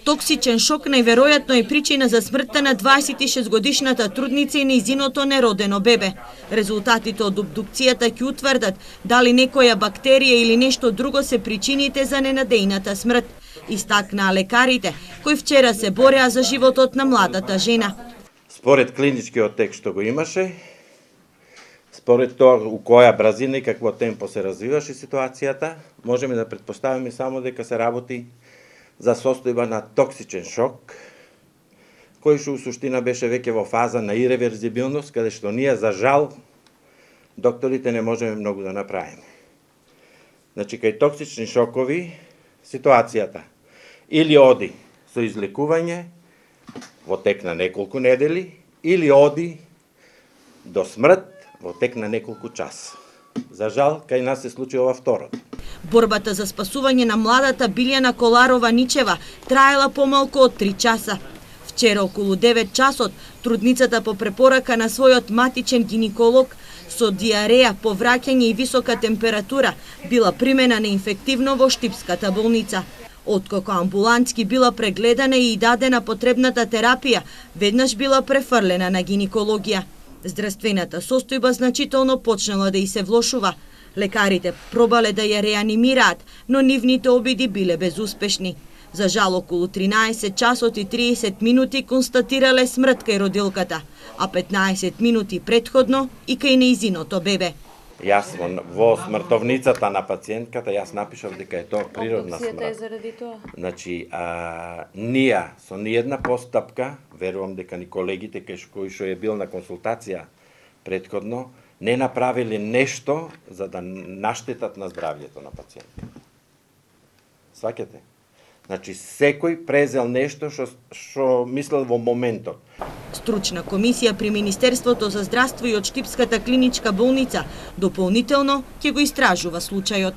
Токсичен шок најверојатно е причина за смртта на 26-годишната трудница и нејзиното неродено бебе. Резултатите од обдукцијата ќе утврдат дали некоја бактерија или нешто друго се причините за ненадејната смрт, истакнаа лекарите кои вчера се бореа за животот на младата жена. Според клиничкиот текст што го имаше, според тоа у која брзина и какво темпо се развиваше ситуацијата, можеме да претпоставиме само дека се работи за состојба на токсичен шок, кој што у суштина беше веќе во фаза на иреверзибилност, каде што ние, за жал, докторите не можеме многу да направиме. Значи, кај токсични шокови, ситуацијата или оди со излекување во тек на неколку недели, или оди до смрт во тек на неколку часа. За жал, кај нас се случи ова второто. Борбата за спасување на младата Билјана Коларова-Ничева траела помалку од 3 часа. Вчера околу 9 часот, трудницата по препорака на својот матичен гинеколог со диареја, повраќање и висока температура била примена на инфективно во Штипската болница. Откако амбулантски била прегледана и дадена потребната терапија, веднаш била префрлена на гинекологија. Здравствената состојба значително почнала да и се влошува. Лекарите пробале да ја реанимираат, но нивните обиди биле безуспешни. За жал, околу 13 часот и 30 минути констатирале смрт кај родилката, а 15 минути предходно и кај нејзиното бебе. Јас во смртовницата на пациентката, јас напишав дека е тоа природна смрт. Обдукцијата е заради тоа? Значи, ние со ниједна постапка, верувам дека ни колегите кои што е бил на консултација предходно, не направиле нешто за да наштетат на здравјето на пациентката. Сваќате? Значи, секој презел нешто што мислел во моментот. Стручна комисија при Министерството за здравство и од Штипската клиничка болница дополнително ќе го истражува случајот.